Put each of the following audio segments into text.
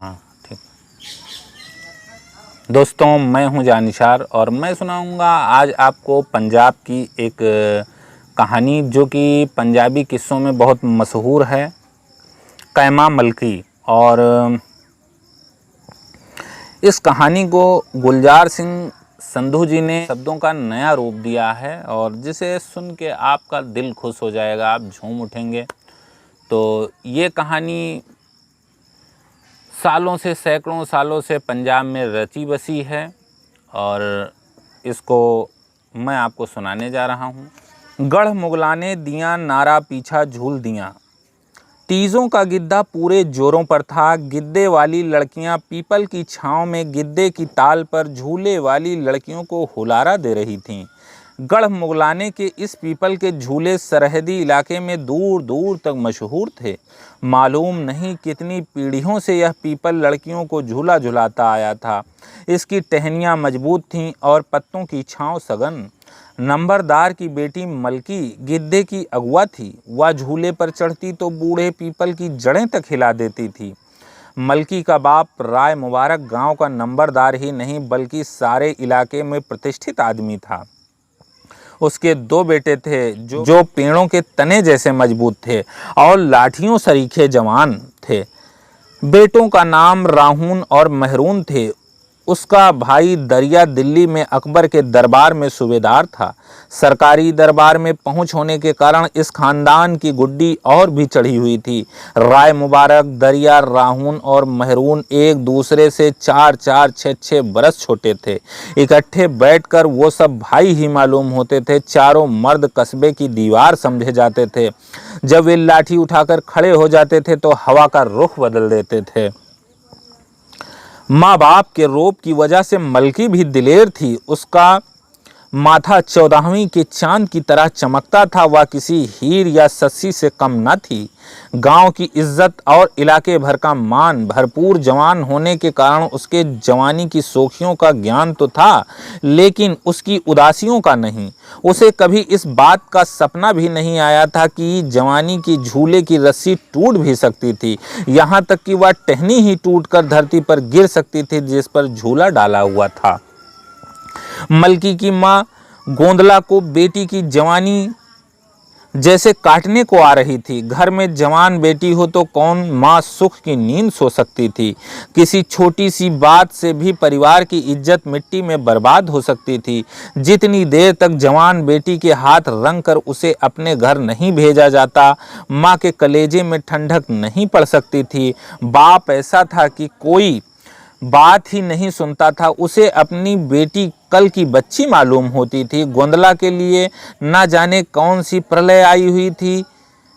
हाँ ठीक। दोस्तों, मैं हूं जानिशार और मैं सुनाऊंगा आज आपको पंजाब की एक कहानी जो कि पंजाबी किस्सों में बहुत मशहूर है, कैमा मलकी। और इस कहानी को गुलजार सिंह संधू जी ने शब्दों का नया रूप दिया है और जिसे सुन के आपका दिल खुश हो जाएगा, आप झूम उठेंगे। तो ये कहानी सालों से, सैकड़ों सालों से पंजाब में रची बसी है और इसको मैं आपको सुनाने जा रहा हूँ। गढ़ मुगलाने दियाँ नारा पीछा झूल दियाँ, तीज़ों का गिद्धा पूरे जोरों पर था। गिद्दे वाली लड़कियां पीपल की छांव में गिद्दे की ताल पर झूले वाली लड़कियों को हुलारा दे रही थीं। गढ़ मुगलाने के इस पीपल के झूले सरहदी इलाके में दूर दूर तक मशहूर थे। मालूम नहीं कितनी पीढ़ियों से यह पीपल लड़कियों को झूला झुलाता आया था। इसकी टहनियाँ मजबूत थीं और पत्तों की छांव सघन। नंबरदार की बेटी मलकी गिद्दे की अगुआ थी। वह झूले पर चढ़ती तो बूढ़े पीपल की जड़ें तक हिला देती थी। मलकी का बाप राय मुबारक गांव का नंबरदार ही नहीं बल्कि सारे इलाके में प्रतिष्ठित आदमी था। उसके दो बेटे थे जो पेड़ों के तने जैसे मजबूत थे और लाठियों सरीखे जवान थे। बेटों का नाम राहून और महरून थे। उसका भाई दरिया दिल्ली में अकबर के दरबार में सूबेदार था। सरकारी दरबार में पहुंच होने के कारण इस खानदान की गुड्डी और भी चढ़ी हुई थी। राय मुबारक, दरिया, राहून और महरून एक दूसरे से 4-4, 6-6 बरस छोटे थे। इकट्ठे बैठकर वो सब भाई ही मालूम होते थे। चारों मर्द कस्बे की दीवार समझे जाते थे। जब वे लाठी उठाकर खड़े हो जाते थे तो हवा का रुख बदल देते थे। माँ बाप के रोब की वजह से मलकी भी दिलेर थी। उसका माथा 14वीं के चांद की तरह चमकता था। वह किसी हीर या सस्सी से कम न थी। गांव की इज्जत और इलाके भर का मान, भरपूर जवान होने के कारण उसके जवानी की शोखियों का ज्ञान तो था, लेकिन उसकी उदासियों का नहीं। उसे कभी इस बात का सपना भी नहीं आया था कि जवानी की झूले की रस्सी टूट भी सकती थी। यहाँ तक कि वह टहनी ही टूटकर धरती पर गिर सकती थी जिस पर झूला डाला हुआ था। मलकी की माँ गोंदला को बेटी की जवानी जैसे काटने को आ रही थी। घर में जवान बेटी हो तो कौन माँ सुख की नींद सो सकती थी। किसी छोटी सी बात से भी परिवार की इज्जत मिट्टी में बर्बाद हो सकती थी। जितनी देर तक जवान बेटी के हाथ रंग कर उसे अपने घर नहीं भेजा जाता, माँ के कलेजे में ठंडक नहीं पड़ सकती थी। बाप ऐसा था कि कोई बात ही नहीं सुनता था। उसे अपनी बेटी कल की बच्ची मालूम होती थी। गोंदला के लिए ना जाने कौन सी प्रलय आई हुई थी।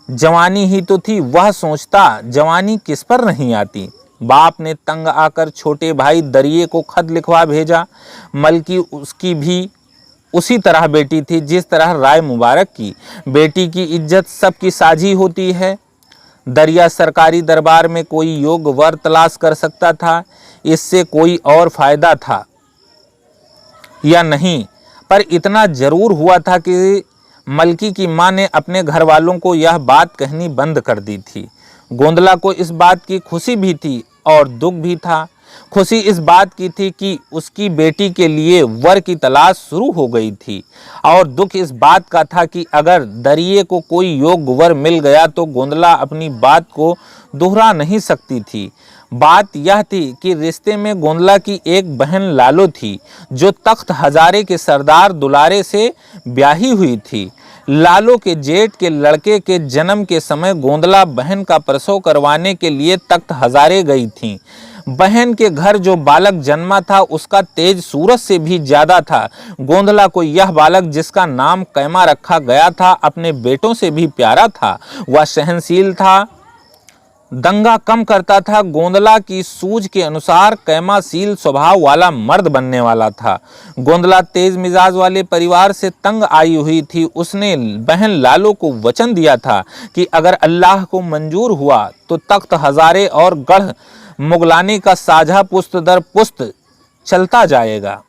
जवानी ही तो थी। वह सोचता जवानी किस पर नहीं आती। बाप ने तंग आकर छोटे भाई दरिये को खत लिखवा भेजा। मलकी उसकी भी उसी तरह बेटी थी जिस तरह राय मुबारक की। बेटी की इज्जत सबकी साझी होती है। दरिया सरकारी दरबार में कोई योग्य वर तलाश कर सकता था। इससे कोई और फायदा था या नहीं, पर इतना जरूर हुआ था कि मलकी की मां ने अपने घर वालों को यह बात कहनी बंद कर दी थी। गोंदला को इस बात की खुशी भी थी और दुख भी था। खुशी इस बात की थी कि उसकी बेटी के लिए वर की तलाश शुरू हो गई थी और दुख इस बात का था कि अगर दरिये को कोई योग्य वर मिल गया तो गोंदला अपनी बात को दोहरा नहीं सकती थी। बात यह थी कि रिश्ते में गोंदला की एक बहन लालो थी जो तख्त हजारे के सरदार दुलारे से ब्याही हुई थी। लालो के जेठ के लड़के के जन्म के समय गोंदला बहन का प्रसव करवाने के लिए तख्त हजारे गई थी। बहन के घर जो बालक जन्मा था उसका तेज सूरज से भी ज्यादा था। गोंदला को यह बालक जिसका नाम कैमा रखा गया था अपने बेटों से भी प्यारा था। वह सहनशील था, दंगा कम करता था। गोंदला की सूझ के अनुसार कैमाशील स्वभाव वाला मर्द बनने वाला था। गोंदला तेज मिजाज वाले परिवार से तंग आई हुई थी। उसने बहन लालो को वचन दिया था कि अगर अल्लाह को मंजूर हुआ तो तख्त हजारे और गढ़ मुगलाने का साझा पुस्त दर पुस्त चलता जाएगा।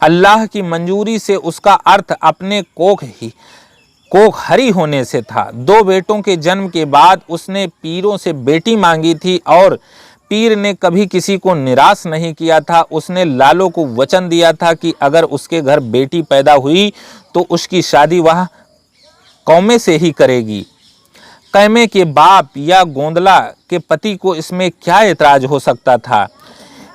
अल्लाह की मंजूरी से उसका अर्थ अपने कोख ही कोख हरी होने से था। 2 बेटों के जन्म के बाद उसने पीरों से बेटी मांगी थी और पीर ने कभी किसी को निराश नहीं किया था। उसने लालो को वचन दिया था कि अगर उसके घर बेटी पैदा हुई तो उसकी शादी वह कौमे से ही करेगी। कैमे के बाप या गोंदला के पति को इसमें क्या एतराज हो सकता था?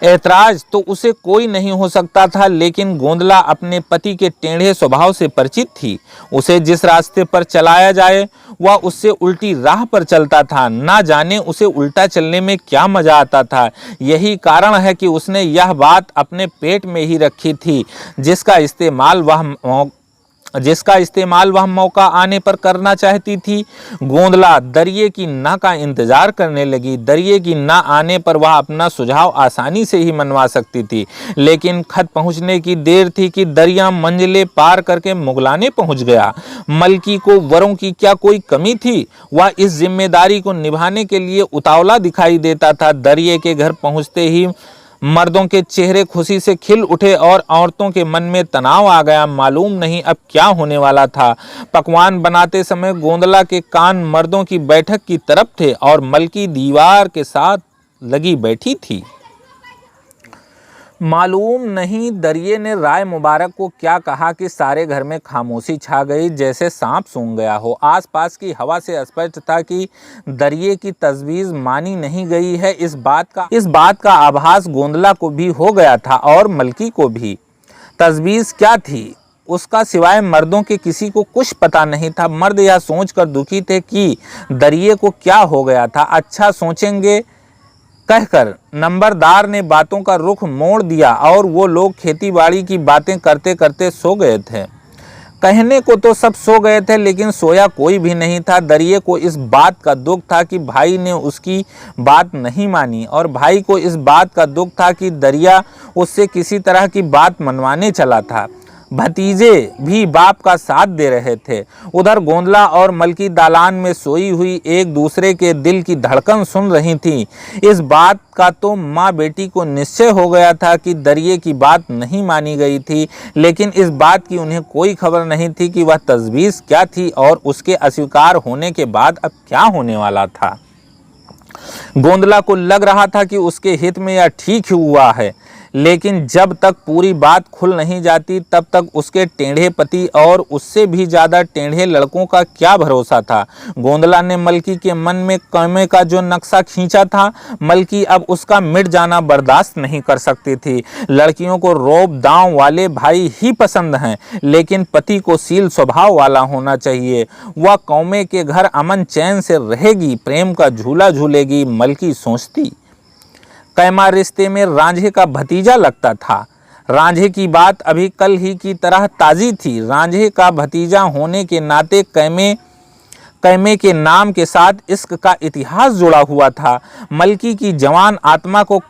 ऐतराज तो उसे कोई नहीं हो सकता था, लेकिन गोंदला अपने पति के टेढ़े स्वभाव से परिचित थी। उसे जिस रास्ते पर चलाया जाए वह उससे उल्टी राह पर चलता था। ना जाने उसे उल्टा चलने में क्या मजा आता था। यही कारण है कि उसने यह बात अपने पेट में ही रखी थी, जिसका इस्तेमाल वह मौका आने पर करना चाहती थी। गोंदला दरिये की ना का इंतजार करने लगी। दरिये की ना आने पर वह अपना सुझाव आसानी से ही मनवा सकती थी, लेकिन खत पहुंचने की देर थी कि दरिया मंजिलें पार करके मुगलाने पहुंच गया। मलकी को वरों की क्या कोई कमी थी? वह इस जिम्मेदारी को निभाने के लिए उतावला दिखाई देता था। दरिये के घर पहुंचते ही मर्दों के चेहरे खुशी से खिल उठे और औरतों के मन में तनाव आ गया। मालूम नहीं अब क्या होने वाला था। पकवान बनाते समय गोंदला के कान मर्दों की बैठक की तरफ थे और मलकी दीवार के साथ लगी बैठी थी। मालूम नहीं दरिये ने राय मुबारक को क्या कहा कि सारे घर में खामोशी छा गई, जैसे सांप सूंघ गया हो। आसपास की हवा से स्पष्ट था कि दरिये की तजवीज़ मानी नहीं गई है। इस बात का आभास गोंदला को भी हो गया था और मलकी को भी। तजवीज़ क्या थी उसका सिवाय मर्दों के किसी को कुछ पता नहीं था। मर्द यह सोचकर दुखी थे कि दरिये को क्या हो गया था। अच्छा सोचेंगे कहकर नंबरदार ने बातों का रुख मोड़ दिया और वो लोग खेतीबाड़ी की बातें करते करते सो गए थे। कहने को तो सब सो गए थे, लेकिन सोया कोई भी नहीं था। दरिये को इस बात का दुख था कि भाई ने उसकी बात नहीं मानी, और भाई को इस बात का दुख था कि दरिया उससे किसी तरह की बात मनवाने चला था। भतीजे भी बाप का साथ दे रहे थे। उधर गोंदला और मलकी दालान में सोई हुई एक दूसरे के दिल की धड़कन सुन रही थी। इस बात का तो माँ बेटी को निश्चय हो गया था कि दरिये की बात नहीं मानी गई थी, लेकिन इस बात की उन्हें कोई खबर नहीं थी कि वह तजवीज़ क्या थी और उसके अस्वीकार होने के बाद अब क्या होने वाला था। गोंदला को लग रहा था कि उसके हित में यह ठीक ही हुआ है, लेकिन जब तक पूरी बात खुल नहीं जाती तब तक उसके टेढ़े पति और उससे भी ज़्यादा टेढ़े लड़कों का क्या भरोसा था। गोंदला ने मलकी के मन में कैमे का जो नक्शा खींचा था, मलकी अब उसका मिट जाना बर्दाश्त नहीं कर सकती थी। लड़कियों को रौब दांव वाले भाई ही पसंद हैं, लेकिन पति को सील स्वभाव वाला होना चाहिए। वह कौमे के घर अमन चैन से रहेगी, प्रेम का झूला झूलेगी, मलकी सोचती। कैमा रिश्ते में रांझे का भतीजा लगता था। रांझे की बात अभी कल ही की तरह ताज़ी थी। रांझे का भतीजा होने के नाते कैमे के नाम के साथ इश्क का इतिहास जुड़ा हुआ था। मलकी की जवान आत्मा को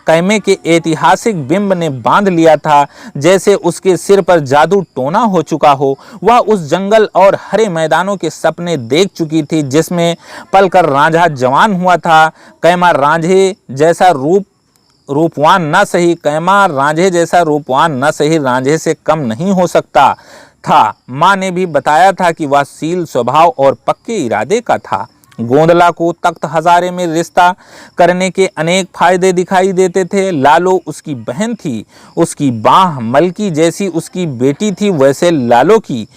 कैमे के ऐतिहासिक बिंब ने बांध लिया था, जैसे उसके सिर पर जादू टोना हो चुका हो। वह उस जंगल और हरे मैदानों के सपने देख चुकी थी जिसमें पलकर रांझा जवान हुआ था। कैमा रांझे जैसा रूपवान न सही, कैमा रांझे जैसा रूपवान न सही, रांझे से कम नहीं हो सकता था। माँ ने भी बताया था कि वह सील स्वभाव और पक्के इरादे का था। गोंदला को तख्त हजारे में रिश्ता करने के अनेक फायदे दिखाई देते थे। लालो उसकी बहन थी, उसकी बाह मलकी जैसी उसकी बेटी थी, वैसे लालो की।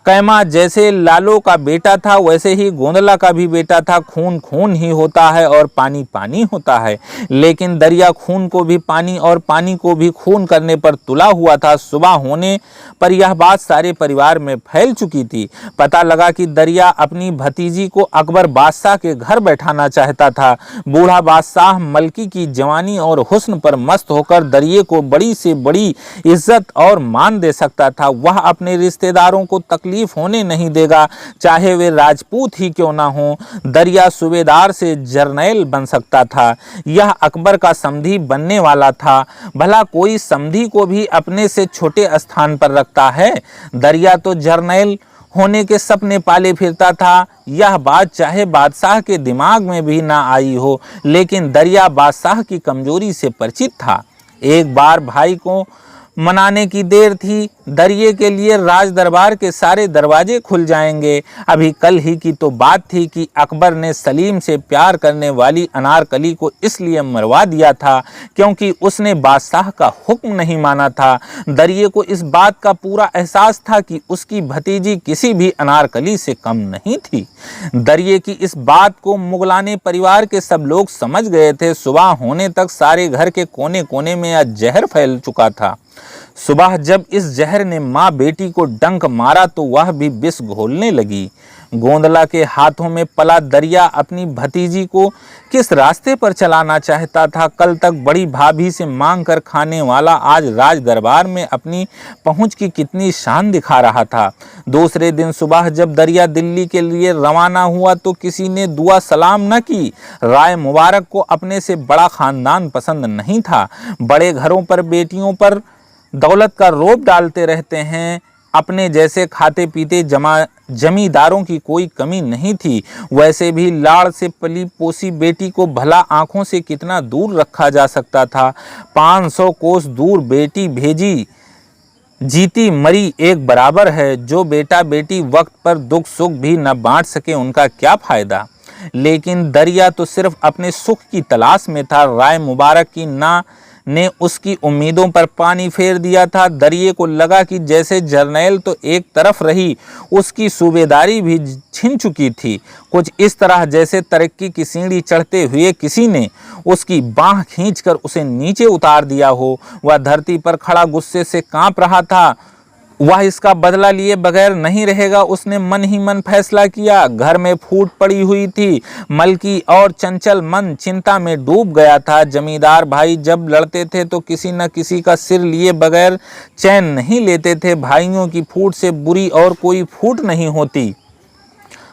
कैमा जैसे लालो का बेटा था वैसे ही गोंदला का भी बेटा था। खून खून ही होता है और पानी पानी होता है, लेकिन दरिया खून को भी पानी और पानी को भी खून करने पर तुला हुआ था। सुबह होने पर यह बात सारे परिवार में फैल चुकी थी। पता लगा कि दरिया अपनी भतीजी को अकबर बादशाह के घर बैठाना चाहता था। बूढ़ा बादशाह मलकी की जवानी और हुस्न पर मस्त होकर दरिये को बड़ी से बड़ी इज्जत और मान दे सकता था। वह अपने रिश्तेदारों को तकलीफ होने नहीं देगा, चाहे वे राजपूत ही क्यों ना हो। दरिया सूबेदार से जर्नैल बन सकता था। यह अकबर का समधी बनने वाला था। भला कोई समधी को भी अपने से छोटे स्थान पर रखता है? दरिया तो जर्नैल होने के सपने पाले फिरता था। यह बात चाहे बादशाह के दिमाग में भी ना आई हो, लेकिन दरिया बादशाह की कमजोरी से परिचित था। एक बार भाई को मनाने की देर थी। दरिये के लिए राज दरबार के सारे दरवाजे खुल जाएंगे। अभी कल ही की तो बात थी कि अकबर ने सलीम से प्यार करने वाली अनारकली को इसलिए मरवा दिया था क्योंकि उसने बादशाह का हुक्म नहीं माना था। दरिये को इस बात का पूरा एहसास था कि उसकी भतीजी किसी भी अनारकली से कम नहीं थी। दरिये की इस बात को मुगलाने परिवार के सब लोग समझ गए थे। सुबह होने तक सारे घर के कोने कोने में यह जहर फैल चुका था। सुबह जब इस जहर ने माँ बेटी को डंक मारा तो वह भी विष घोलने लगी। गोंदला के हाथों में पला दरिया अपनी भतीजी को किस रास्ते पर चलाना चाहता था। कल तक बड़ी भाभी से मांग कर खाने वाला आज राज दरबार में अपनी पहुंच की कितनी शान दिखा रहा था। दूसरे दिन सुबह जब दरिया दिल्ली के लिए रवाना हुआ तो किसी ने दुआ सलाम न की। राय मुबारक को अपने से बड़ा खानदान पसंद नहीं था। बड़े घरों पर बेटियों पर दौलत का रोब डालते रहते हैं। अपने जैसे खाते पीते जमींदारों की कोई कमी नहीं थी। वैसे भी लाड़ से पली पोसी बेटी को भला आंखों से कितना दूर रखा जा सकता था। 500 कोस दूर बेटी भेजी जीती मरी एक बराबर है। जो बेटा बेटी वक्त पर दुख सुख भी न बांट सके उनका क्या फायदा। लेकिन दरिया तो सिर्फ अपने सुख की तलाश में था। राय मुबारक की ना ने उसकी उम्मीदों पर पानी फेर दिया था। दरिये को लगा कि जैसे जर्नैल तो एक तरफ रही, उसकी सूबेदारी भी छिन चुकी थी। कुछ इस तरह जैसे तरक्की की सीढ़ी चढ़ते हुए किसी ने उसकी बाँह खींचकर उसे नीचे उतार दिया हो। वह धरती पर खड़ा गुस्से से कांप रहा था। वह इसका बदला लिए बगैर नहीं रहेगा, उसने मन ही मन फैसला किया। घर में फूट पड़ी हुई थी। मलकी और चंचल मन चिंता में डूब गया था। जमींदार भाई जब लड़ते थे तो किसी न किसी का सिर लिए बगैर चैन नहीं लेते थे। भाइयों की फूट से बुरी और कोई फूट नहीं होती।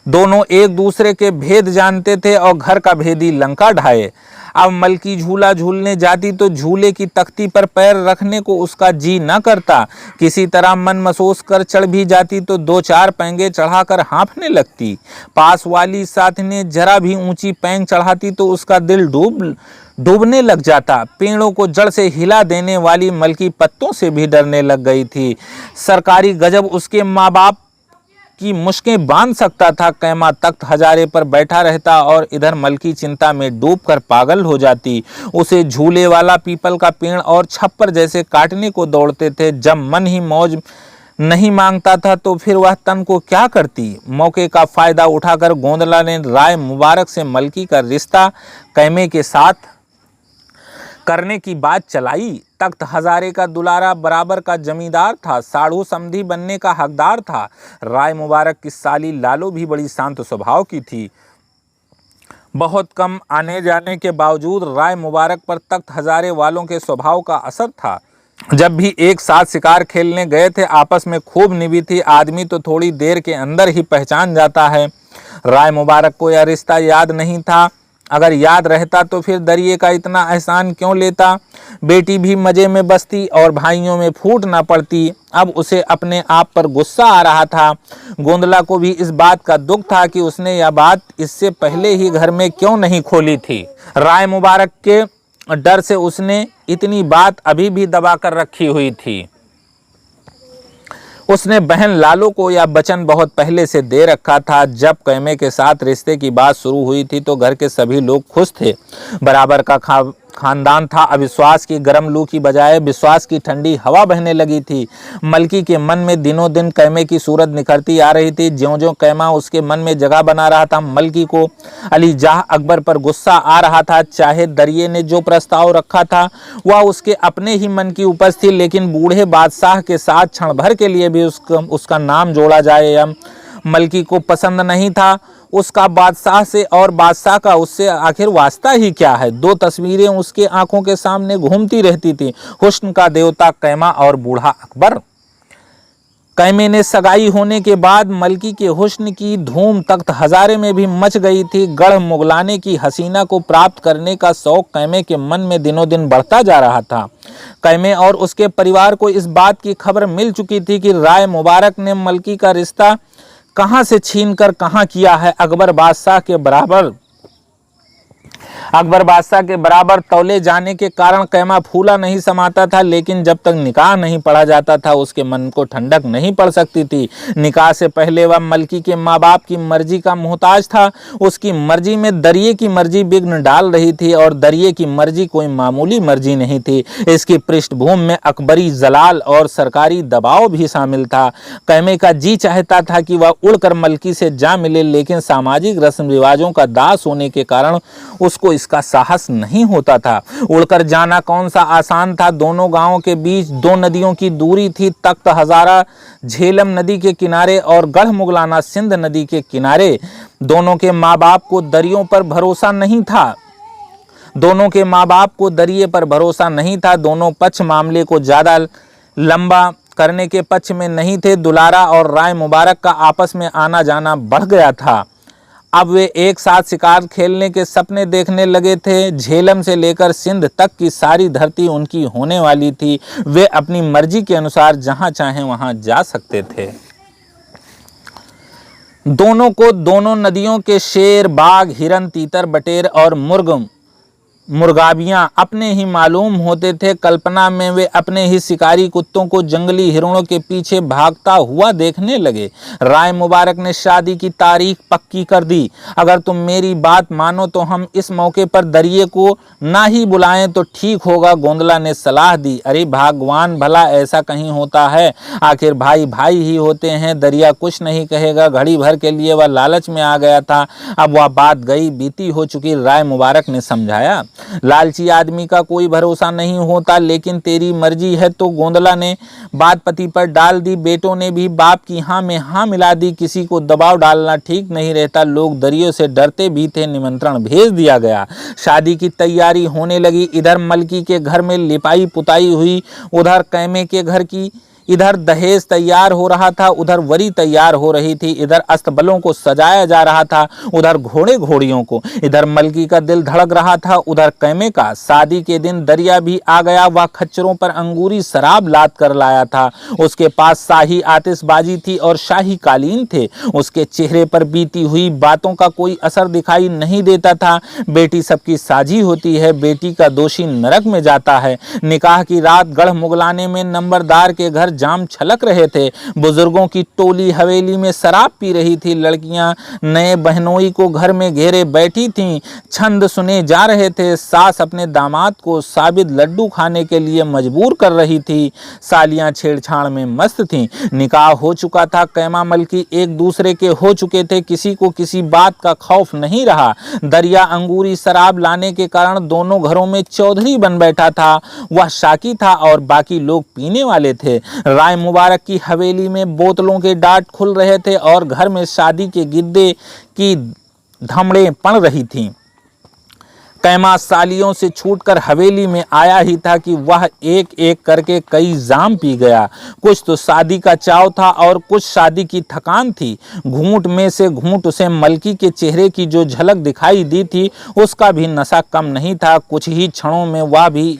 दोनों एक दूसरे के भेद जानते थे और घर का भेदी लंका ढाए। अब मलकी झूला झूलने जाती तो झूले की तख्ती पर पैर रखने को उसका जी न करता। किसी तरह मन महसूस कर चढ़ भी जाती तो 2-4 पैंगे चढ़ाकर हाँफने लगती। पास वाली साथी जरा भी ऊंची पैंग चढ़ाती तो उसका दिल डूबने लग जाता। पेड़ों को जड़ से हिला देने वाली मलकी पत्तों से भी डरने लग गई थी। सरकारी गजब उसके माँ बाप की मुश्कें बांध सकता था। कैमा तख्त हजारे पर बैठा रहता और इधर मलकी चिंता में डूबकर पागल हो जाती। उसे झूले वाला पीपल का पेड़ और छप्पर जैसे काटने को दौड़ते थे। जब मन ही मौज नहीं मांगता था तो फिर वह तन को क्या करती। मौके का फायदा उठाकर गोंदला ने राय मुबारक से मलकी का रिश्ता कैमे के साथ करने की बात चलाई। तख्त हजारे का दुलारा बराबर का जमींदार था, साढ़ू समधी बनने का हकदार था। राय मुबारक की साली लालो भी बड़ी शांत स्वभाव की थी। बहुत कम आने जाने के बावजूद राय मुबारक पर तख्त हजारे वालों के स्वभाव का असर था। जब भी एक साथ शिकार खेलने गए थे आपस में खूब निभी थी। आदमी तो थोड़ी देर के अंदर ही पहचान जाता है। राय मुबारक को यह रिश्ता याद नहीं था। अगर याद रहता तो फिर दरिये का इतना एहसान क्यों लेता। बेटी भी मजे में बसती और भाइयों में फूट ना पड़ती। अब उसे अपने आप पर गुस्सा आ रहा था। गोंदला को भी इस बात का दुख था कि उसने यह बात इससे पहले ही घर में क्यों नहीं खोली थी। राय मुबारक के डर से उसने इतनी बात अभी भी दबा कर रखी हुई थी। उसने बहन लालो को यह वचन बहुत पहले से दे रखा था। जब कैमे के साथ रिश्ते की बात शुरू हुई थी तो घर के सभी लोग खुश थे। बराबर का खानदान था। अविश्वास की गर्म लू की बजाय विश्वास की ठंडी हवा बहने लगी थी। मलकी के मन में दिनों दिन कैमे की सूरत निखरती आ रही थी। ज्यों-ज्यों कैमा उसके मन में जगह बना रहा था, मलकी को अली जाह अकबर पर गुस्सा आ रहा था। चाहे दरिये ने जो प्रस्ताव रखा था वह उसके अपने ही मन की उपज थी, लेकिन बूढ़े बादशाह के साथ क्षण भर के लिए भी उसका नाम जोड़ा जाए यह मलकी को पसंद नहीं था। उसका बादशाह से और बादशाह का उससे आखिर वास्ता ही क्या है। 2 तस्वीरें उसके आंखों के सामने घूमती रहती थी, हुस्न का देवता कैमा और बूढ़ा अकबर। कैमे ने सगाई होने के बाद मलकी के हुस्न की धूम तख्त हजारे में भी मच गई थी। गढ़ मुगलाने की हसीना को प्राप्त करने का शौक कैमे के मन में दिनों दिन बढ़ता जा रहा था। कैमे और उसके परिवार को इस बात की खबर मिल चुकी थी कि राय मुबारक ने मलकी का रिश्ता कहां से छीन कर कहां किया है। अकबर बादशाह के बराबर अकबर बादशाह के बराबर तौले जाने के कारण कैमा फूला नहीं समाता था, लेकिन जब तक निकाह नहीं पढ़ा जाता था उसके मन को ठंडक नहीं पड़ सकती थी। निकाह से पहले वह मलकी के माँ बाप की मर्जी का मोहताज था। उसकी मर्जी में दरिये की मर्जी विघ्न डाल रही थी, और दरिये की मर्जी कोई मामूली मर्जी नहीं थी। इसकी पृष्ठभूमि में अकबरी जलाल और सरकारी दबाव भी शामिल था। कैमे का जी चाहता था कि वह उड़कर मलकी से जा मिले, लेकिन सामाजिक रस्म रिवाजों का दास होने के कारण उसको इसका साहस नहीं होता था। उड़कर जाना कौन सा आसान था। दोनों गांवों के बीच 2 नदियों की दूरी थी। तख्त हजारा झेलम नदी के किनारे और गढ़ मुगलाना सिंध नदी के किनारे। दोनों के माँ बाप को दरियों पर भरोसा नहीं था। दरिये पर भरोसा नहीं था। दोनों पक्ष मामले को ज्यादा लंबा करने के पक्ष में नहीं थे। दुलारा और राय मुबारक का आपस में आना जाना बढ़ गया था। अब वे एक साथ शिकार खेलने के सपने देखने लगे थे। झेलम से लेकर सिंध तक की सारी धरती उनकी होने वाली थी। वे अपनी मर्जी के अनुसार जहां चाहें वहां जा सकते थे। दोनों को दोनों नदियों के शेर, बाघ, हिरन, तीतर, बटेर और मुर्गाबियां अपने ही मालूम होते थे। कल्पना में वे अपने ही शिकारी कुत्तों को जंगली हिरणों के पीछे भागता हुआ देखने लगे। राय मुबारक ने शादी की तारीख पक्की कर दी। अगर तुम मेरी बात मानो तो हम इस मौके पर दरिये को ना ही बुलाएं तो ठीक होगा, गोंदला ने सलाह दी। अरे भगवान, भला ऐसा कहीं होता है? आखिर भाई भाई ही होते हैं। दरिया कुछ नहीं कहेगा। घड़ी भर के लिए वह लालच में आ गया था। अब वह बात गई बीती हो चुकी। राय मुबारक ने समझाया, लालची आदमी का कोई भरोसा नहीं होता, लेकिन तेरी मर्जी है तो। गोंदला ने बात पति पर डाल दी। बेटों ने भी बाप की हाँ में हाँ मिला दी। किसी को दबाव डालना ठीक नहीं रहता। लोग दरियों से डरते भी थे। निमंत्रण भेज दिया गया। शादी की तैयारी होने लगी। इधर मलकी के घर में लिपाई पुताई हुई, उधर कैमे के घर की इधर दहेज तैयार हो रहा था, उधर वरी तैयार हो रही थी। इधर अस्तबलों को सजाया जा रहा था, उधर घोड़े घोड़ियों को। इधर मलकी का दिल धड़क रहा था, उधर कैमे का। शादी के दिन दरिया भी आ गया। वह खच्चरों पर अंगूरी शराब लाद कर लाया था। उसके पास शाही आतिशबाजी थी और शाही कालीन थे। उसके चेहरे पर बीती हुई बातों का कोई असर दिखाई नहीं देता था। बेटी सबकी साझी होती है, बेटी का दोषी नरक में जाता है। निकाह की रात गढ़ मुगलाने में नंबरदार के घर जाम छलक रहे थे। बुजुर्गों की टोली हवेली में शराब पी रही थी। लड़कियां नए बहनोई को घर में घेरे बैठी थीं। छंद सुने जा रहे थे। सास अपने दामाद को साबित लड्डू खाने के लिए मजबूर कर रही थी। सालियां छेड़छाड़ में मस्त थीं। निकाह हो चुका था। कैमा मलकी एक दूसरे के हो चुके थे। किसी को किसी बात का खौफ नहीं रहा। दरिया अंगूरी शराब लाने के कारण दोनों घरों में चौधरी बन बैठा था। वह शाकी था और बाकी लोग पीने वाले थे। राय मुबारक की हवेली में बोतलों के डाट खुल रहे थे और घर में शादी के गिद्दे की धमड़ें पड़ रही थीं। कैमा सालियों से छूटकर हवेली में आया ही था कि वह एक एक करके कई जाम पी गया। कुछ तो शादी का चाव था और कुछ शादी की थकान थी। घूंट में से घूंट उसे मलकी के चेहरे की जो झलक दिखाई दी थी, उसका भी नशा कम नहीं था। कुछ ही क्षणों में वह भी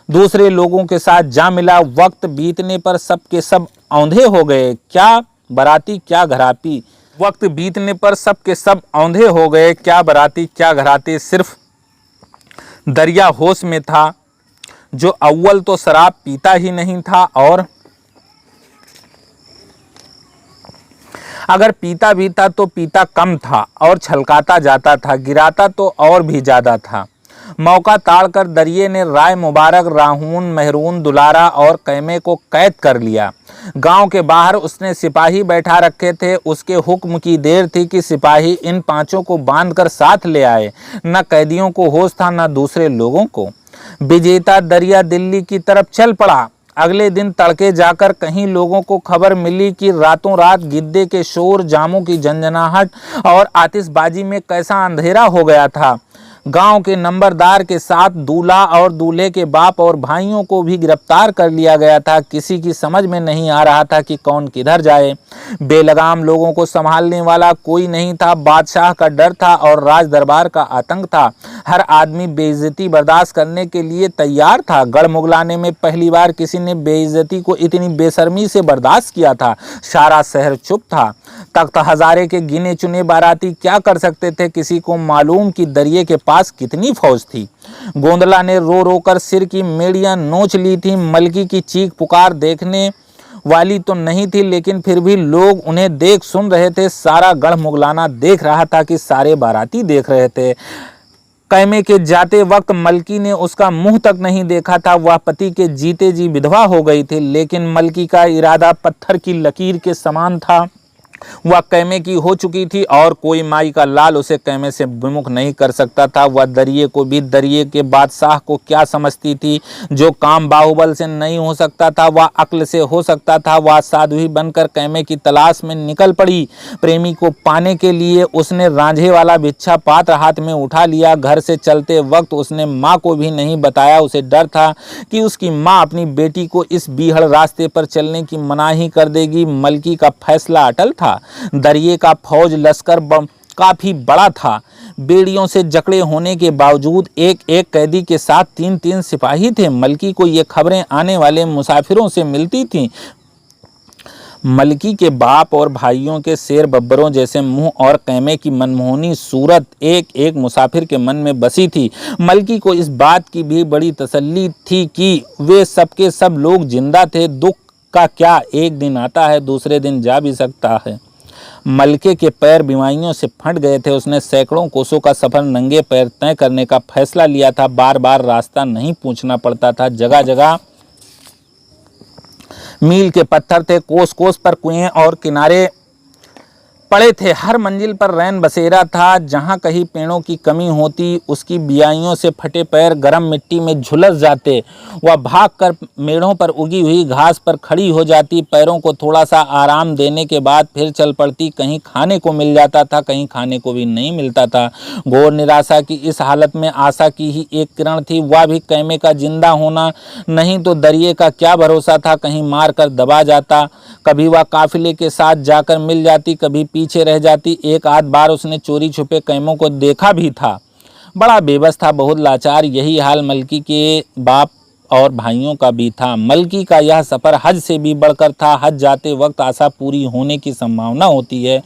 दूसरे लोगों के साथ जा मिला। वक्त बीतने पर सब के सब औंधे हो गए। क्या बराती क्या घराती। वक्त बीतने पर सब के सब औंधे हो गए। क्या बराती क्या घराती। सिर्फ दरिया होश में था, जो अव्वल तो शराब पीता ही नहीं था, और अगर पीता भी था तो पीता कम था और छलकाता जाता था। गिराता तो और भी ज्यादा था। मौका ताड़कर दरिये ने राय मुबारक, राहून, मेहरून, दुलारा और कैमे को कैद कर लिया। गांव के बाहर उसने सिपाही बैठा रखे थे। उसके हुक्म की देर थी कि सिपाही इन पांचों को बांधकर साथ ले आए। न कैदियों को होश था, न दूसरे लोगों को। विजेता दरिया दिल्ली की तरफ चल पड़ा। अगले दिन तड़के जाकर कहीं लोगों को खबर मिली कि रातों रात गिद्दे के शोर, जामों की झंझनाहट और आतिशबाजी में कैसा अंधेरा हो गया था। गांव के नंबरदार के साथ दूल्हा और दूल्हे के बाप और भाइयों को भी गिरफ्तार कर लिया गया था। किसी की समझ में नहीं आ रहा था कि कौन किधर जाए। बेलगाम लोगों को संभालने वाला कोई नहीं था। बादशाह का डर था और राज दरबार का आतंक था। हर आदमी बेइज्जती बर्दाश्त करने के लिए तैयार था। गढ़ मुगलाने में पहली बार किसी ने बेइज्जती को इतनी बेशर्मी से बर्दाश्त किया था। सारा शहर चुप था। तख्त हजारे के गिने चुने बाराती क्या कर सकते थे। किसी को मालूम कि दरिये के पास पास कितनी फौज थी। गोंदला ने रो रो कर सिर की मेड़ियां नोच ली थी। मलकी की चीख पुकार देखने वाली तो नहीं थी, लेकिन फिर भी लोग उन्हें देख सुन रहे थे। सारा गढ़ मुगलाना देख रहा था कि सारे बाराती देख रहे थे। कैमे के जाते वक्त मलकी ने उसका मुंह तक नहीं देखा था। वह पति के जीते जी विधवा हो गई थी, लेकिन मलकी का इरादा पत्थर की लकीर के समान था। वह कैमे की हो चुकी थी और कोई माई का लाल उसे कैमे से विमुख नहीं कर सकता था। वह दरिये को भी दरिये के बादशाह को क्या समझती थी। जो काम बाहुबल से नहीं हो सकता था वह अक्ल से हो सकता था। वह साध्वी बनकर कैमे की तलाश में निकल पड़ी। प्रेमी को पाने के लिए उसने रांझे वाला भिक्षा पात्र हाथ में उठा लिया। घर से चलते वक्त उसने माँ को भी नहीं बताया। उसे डर था कि उसकी माँ अपनी बेटी को इस बीहड़ रास्ते पर चलने की मनाही कर देगी। मलकी का फैसला अटल था। दरिये का फौज लश्कर काफी बड़ा था। बेड़ियों से जकड़े होने के बावजूद एक एक कैदी के साथ 3-3 सिपाही थे। मलकी को ये खबरें आने वाले मुसाफिरों से मिलती थीं। मलकी के बाप और भाइयों के शेर बब्बरों जैसे मुंह और कैमे की मनमोहनी सूरत एक एक मुसाफिर के मन में बसी थी। मलकी को इस बात की भी बड़ी तसल्ली थी कि वे सबके सब लोग जिंदा थे। दुख का क्या, एक दिन आता है दूसरे दिन जा भी सकता है। मलके के पैर बीमारियों से फट गए थे। उसने सैकड़ों कोसों का सफर नंगे पैर तय करने का फैसला लिया था। बार बार रास्ता नहीं पूछना पड़ता था। जगह जगह मील के पत्थर थे। कोस कोस पर कुएं और किनारे पड़े थे। हर मंजिल पर रैन बसेरा था। जहां कहीं पेड़ों की कमी होती उसकी बियाइयों से फटे पैर गर्म मिट्टी में झुलस जाते। वह भागकर मेड़ों पर उगी हुई घास पर खड़ी हो जाती। पैरों को थोड़ा सा आराम देने के बाद फिर चल पड़ती। कहीं खाने को मिल जाता था, कहीं खाने को भी नहीं मिलता था। घोर निराशा की इस हालत में आशा की ही एक किरण थी, वह भी कैमे का जिंदा होना। नहीं तो दरिये का क्या भरोसा था, कहीं मार कर दबा जाता। कभी वह काफिले के साथ जाकर मिल जाती, कभी पीछे रह जाती। एक आध बार उसने चोरी छुपे कैमों को देखा भी था। बड़ा बेबस था, बहुत लाचार। यही हाल मलकी के बाप और भाइयों का भी था। मलकी का यह सफ़र हज से भी बढ़कर था। हज जाते वक्त आशा पूरी होने की संभावना होती है,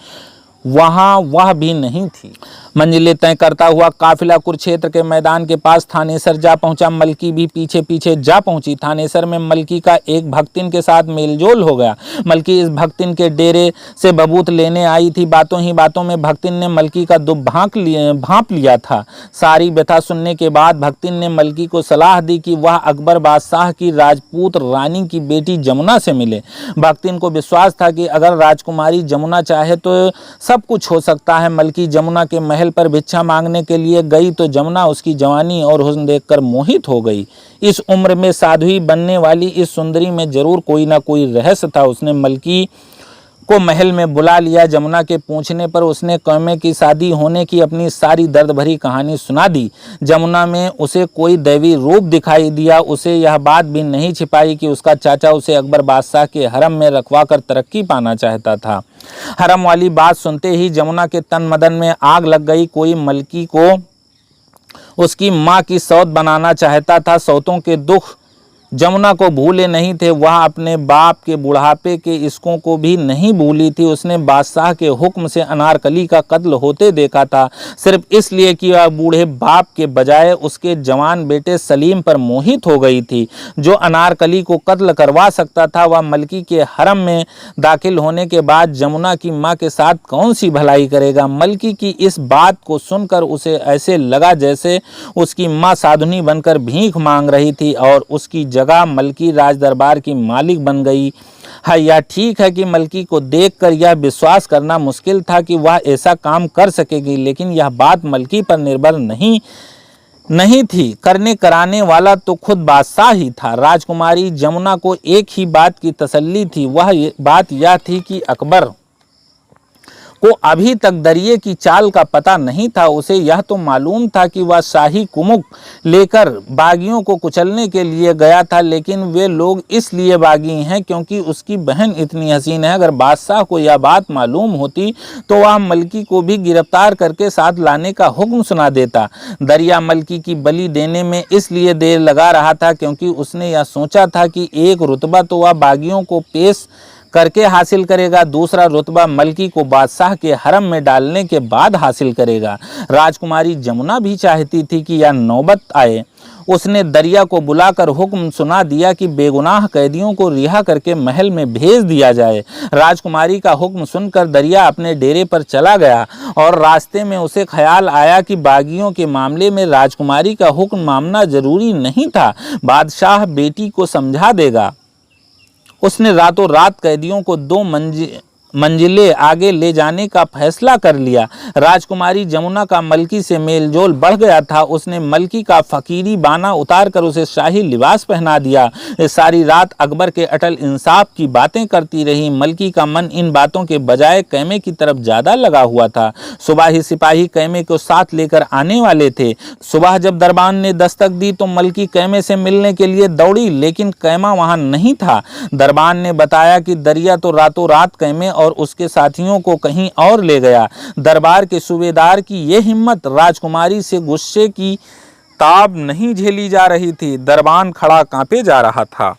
वहाँ वह भी नहीं थी। मंजिलें तय करता हुआ काफिला कुरुक्षेत्र के मैदान के पास थानेसर जा पहुंचा। मलकी भी पीछे पीछे जा पहुंची। थानेसर में मलकी का एक भक्तिन के साथ मेलजोल हो गया। मलकी इस भक्तिन के डेरे से बबूत लेने आई थी। बातों ही बातों में भक्तिन ने मलकी का दुख भांप लिया था। सारी व्यथा सुनने के बाद भक्तिन ने मलकी को सलाह दी कि वह अकबर बादशाह की राजपूत रानी की बेटी जमुना से मिले। भक्तिन को विश्वास था कि अगर राजकुमारी जमुना चाहे तो सब कुछ हो सकता है। मलकी जमुना के महल पर भिक्षा मांगने के लिए गई तो जमुना उसकी जवानी और हुस्न देखकर मोहित हो गई। इस उम्र में साध्वी बनने वाली इस सुंदरी में जरूर कोई ना कोई रहस्य था। उसने मलकी को महल में बुला लिया। जमुना के पूछने पर उसने कैमे की शादी होने की अपनी सारी दर्द भरी कहानी सुना दी। जमुना में उसे कोई दैवी रूप दिखाई दिया। उसे यह बात भी नहीं छिपाई कि उसका चाचा उसे अकबर बादशाह के हरम में रखवा कर तरक्की पाना चाहता था। हरम वाली बात सुनते ही जमुना के तन मदन में आग लग गई। कोई मलकी को उसकी माँ की सौत बनाना चाहता था। सौतों के दुख जमुना को भूले नहीं थे। वह अपने बाप के बुढ़ापे के इश्कों को भी नहीं भूली थी। उसने बादशाह के हुक्म से अनारकली का कत्ल होते देखा था, सिर्फ इसलिए कि वह बूढ़े बाप के बजाय उसके जवान बेटे सलीम पर मोहित हो गई थी, जो अनारकली को कत्ल करवा सकता था। वह मलकी के हरम में दाखिल होने के बाद जमुना की माँ के साथ कौन सी भलाई करेगा। मलकी की इस बात को सुनकर उसे ऐसे लगा जैसे उसकी माँ साधुनी बनकर भीख मांग रही थी और उसकी जगह मलकी राज दरबार की मालिक बन गई। हाँ, यह ठीक है कि मलकी को देखकर यह विश्वास करना मुश्किल था कि वह ऐसा काम कर सकेगी, लेकिन यह बात मलकी पर निर्भर नहीं थी। करने कराने वाला तो खुद बादशाह ही था। राजकुमारी जमुना को एक ही बात की तसल्ली थी। वह बात यह थी कि अकबर को अभी तक दरिये की चाल का पता नहीं था। उसे यह तो मालूम था कि वह शाही कुमुक लेकर बागियों को कुचलने के लिए गया था, लेकिन वे लोग इसलिए बागी हैं क्योंकि उसकी बहन इतनी हसीन है। अगर बादशाह को यह बात मालूम होती तो वह मलकी को भी गिरफ्तार करके साथ लाने का हुक्म सुना देता। दरिया मलकी की बलि देने में इसलिए देर लगा रहा था क्योंकि उसने यह सोचा था कि एक रुतबा तो वह बागियों को पेश करके हासिल करेगा, दूसरा रुतबा मलकी को बादशाह के हरम में डालने के बाद हासिल करेगा। राजकुमारी जमुना भी चाहती थी कि यह नौबत आए। उसने दरिया को बुलाकर हुक्म सुना दिया कि बेगुनाह कैदियों को रिहा करके महल में भेज दिया जाए। राजकुमारी का हुक्म सुनकर दरिया अपने डेरे पर चला गया और रास्ते में उसे ख्याल आया कि बागियों के मामले में राजकुमारी का हुक्म मानना जरूरी नहीं था, बादशाह बेटी को समझा देगा। उसने रातों रात कैदियों को 2 मंजिलें आगे ले जाने का फैसला कर लिया। राजकुमारी जमुना का मलकी से मेलजोल बढ़ गया था। उसने मलकी का फकीरी बाना उतारकर उसे शाही लिबास पहना दिया। सारी रात अकबर के अटल इंसाफ की बातें करती रही। मलकी का मन इन बातों के बजाय कैमे की तरफ ज्यादा लगा हुआ था। सुबह ही सिपाही कैमे को साथ लेकर आने वाले थे। सुबह जब दरबान ने दस्तक दी तो मलकी कैमे से मिलने के लिए दौड़ी, लेकिन कैमा वहां नहीं था। दरबान ने बताया कि दरिया तो रातों रात कैमे और उसके साथियों को कहीं और ले गया। दरबार के सूबेदार की यह हिम्मत राजकुमारी से गुस्से की ताब नहीं झेली जा रही थी। दरबान खड़ा कांपे जा रहा था।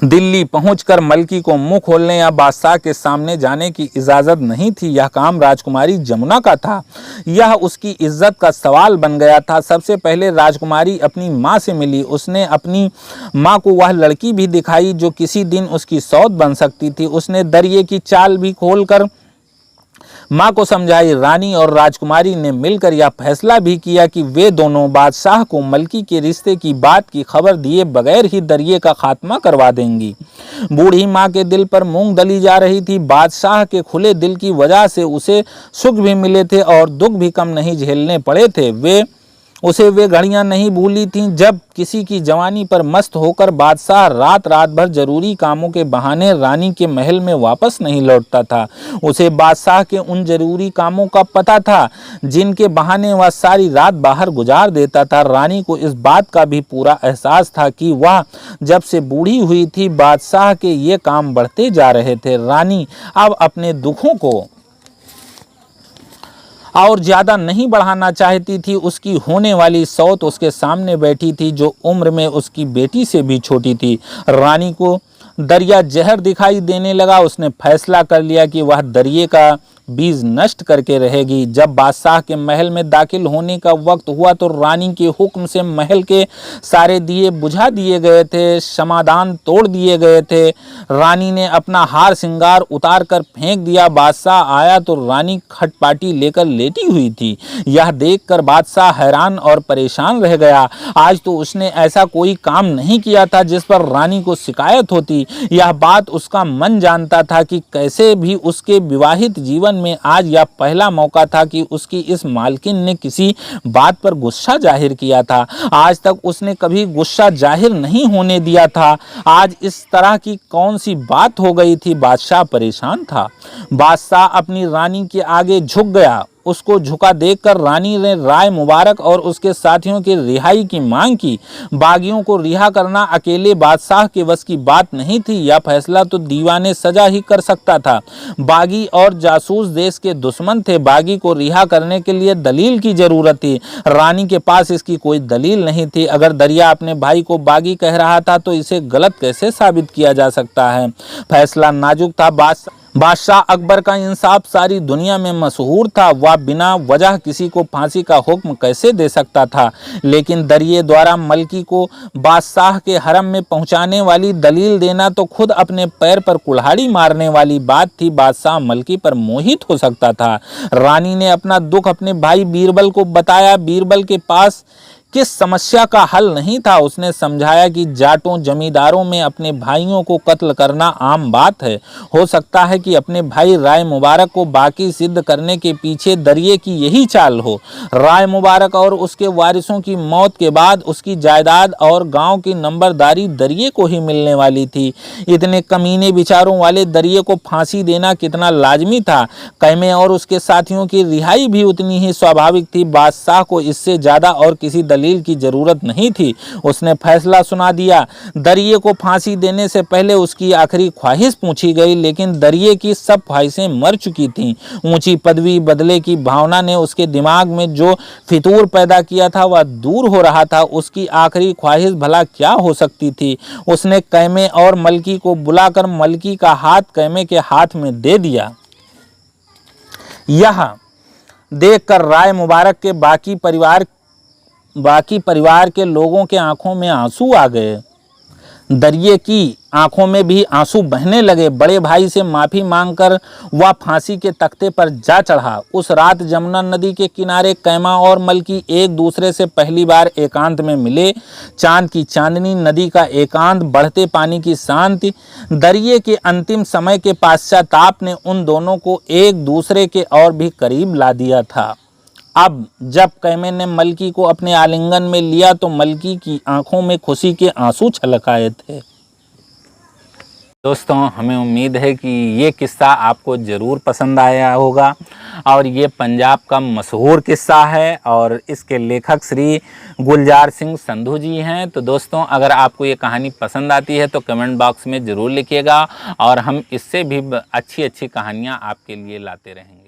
दिल्ली पहुंचकर मलकी को मुंह खोलने या बादशाह के सामने जाने की इजाजत नहीं थी। यह काम राजकुमारी जमुना का था। यह उसकी इज्जत का सवाल बन गया था। सबसे पहले राजकुमारी अपनी माँ से मिली। उसने अपनी माँ को वह लड़की भी दिखाई जो किसी दिन उसकी सौत बन सकती थी। उसने दरिये की चाल भी खोलकर माँ को समझाई। रानी और राजकुमारी ने मिलकर यह फैसला भी किया कि वे दोनों बादशाह को मलकी के रिश्ते की बात की खबर दिए बगैर ही दरिये का खात्मा करवा देंगी। बूढ़ी माँ के दिल पर मूंग दली जा रही थी। बादशाह के खुले दिल की वजह से उसे सुख भी मिले थे और दुख भी कम नहीं झेलने पड़े थे। वे घड़ियां नहीं भूली थीं जब किसी की जवानी पर मस्त होकर बादशाह रात रात भर जरूरी कामों के बहाने रानी के महल में वापस नहीं लौटता था। उसे बादशाह के उन जरूरी कामों का पता था जिनके बहाने वह सारी रात बाहर गुजार देता था। रानी को इस बात का भी पूरा एहसास था कि वह जब से बूढ़ी हुई थी बादशाह के ये काम बढ़ते जा रहे थे। रानी अब अपने दुखों को और ज्यादा नहीं बढ़ाना चाहती थी। उसकी होने वाली सौत उसके सामने बैठी थी जो उम्र में उसकी बेटी से भी छोटी थी। रानी को दरिया जहर दिखाई देने लगा। उसने फैसला कर लिया कि वह दरिये का बीज नष्ट करके रहेगी। जब बादशाह के महल में दाखिल होने का वक्त हुआ तो रानी के हुक्म से महल के सारे दिए बुझा दिए गए थे, समाधान तोड़ दिए गए थे। रानी ने अपना हार श्रृंगार उतार कर फेंक दिया। बादशाह आया तो रानी खटपाटी लेकर लेटी हुई थी। यह देखकर बादशाह हैरान और परेशान रह गया। आज तो उसने ऐसा कोई काम नहीं किया था जिस पर रानी को शिकायत होती। यह बात उसका मन जानता था कि कैसे भी उसके विवाहित जीवन में आज यह पहला मौका था कि उसकी इस मालकिन ने किसी बात पर गुस्सा जाहिर किया था। आज तक उसने कभी गुस्सा जाहिर नहीं होने दिया था। आज इस तरह की कौन सी बात हो गई थी? बादशाह परेशान था। बादशाह अपनी रानी के आगे झुक गया। उसको झुका देखकर रानी ने राय मुबारक और उसके साथियों की रिहाई की मांग की। बागियों को रिहा करना अकेले बादशाह के वश की बात नहीं थी। यह फैसला तो दीवाने सजा ही कर सकता था। बागी और जासूस देश के दुश्मन थे। बागी को रिहा करने के लिए दलील की जरूरत थी। रानी के पास इसकी कोई दलील नहीं थी। अगर दरिया अपने भाई को बागी कह रहा था तो इसे गलत कैसे साबित किया जा सकता है? फैसला नाजुक था। बादशाह अकबर का इंसाफ सारी दुनिया में मशहूर था। वह बिना वजह किसी को फांसी का हुक्म कैसे दे सकता था? लेकिन दरिये द्वारा मलकी को बादशाह के हरम में पहुंचाने वाली दलील देना तो खुद अपने पैर पर कुल्हाड़ी मारने वाली बात थी। बादशाह मलकी पर मोहित हो सकता था। रानी ने अपना दुख अपने भाई बीरबल को बताया। बीरबल के पास किस समस्या का हल नहीं था। उसने समझाया कि जाटों जमींदारों में अपने भाइयों को कत्ल करना आम बात है। हो सकता है कि अपने भाई राय मुबारक को बाकी सिद्ध करने के पीछे दरिये की यही चाल हो। राय मुबारक और उसके वारिसों की मौत के बाद उसकी जायदाद और गांव की नंबरदारी दरिये को ही मिलने वाली थी। इतने कमीने विचारों वाले दरिये को फांसी देना कितना लाजमी था। कैमे और उसके साथियों की रिहाई भी उतनी ही स्वाभाविक थी। बादशाह को इससे ज्यादा और किसी दलील दलील की जरूरत नहीं थी। उसने फैसला सुना दिया। दरिये को फांसी देने से पहले उसकी आखिरी ख्वाहिश पूछी गई, लेकिन दरिये की सब ख्वाहिशें मर चुकी थीं। ऊंची पदवी, बदले की भावना ने उसके दिमाग में जो फितूर पैदा किया था वह दूर हो रहा था। उसकी आखिरी ख्वाहिश भला क्या हो सकती थी? उसने कैमे और मलकी को बुलाकर मलकी का हाथ कैमे के हाथ में दे दिया। यह देखकर राय मुबारक के बाकी परिवार के लोगों के आंखों में आंसू आ गए। दरिये की आंखों में भी आंसू बहने लगे। बड़े भाई से माफी मांगकर वह फांसी के तख्ते पर जा चढ़ा। उस रात जमुना नदी के किनारे कैमा और मलकी एक दूसरे से पहली बार एकांत में मिले। चांद की चांदनी, नदी का एकांत, बढ़ते पानी की शांति, दरिये के अंतिम समय के पश्चाताप ने उन दोनों को एक दूसरे के और भी करीब ला दिया था। अब जब कैमे ने मलकी को अपने आलिंगन में लिया तो मलकी की आंखों में खुशी के आंसू छलक आए थे। दोस्तों, हमें उम्मीद है कि ये किस्सा आपको ज़रूर पसंद आया होगा और ये पंजाब का मशहूर किस्सा है और इसके लेखक श्री गुलजार सिंह संधू जी हैं। तो दोस्तों, अगर आपको ये कहानी पसंद आती है तो कमेंट बॉक्स में ज़रूर लिखिएगा और हम इससे भी अच्छी अच्छी कहानियाँ आपके लिए लाते रहेंगे।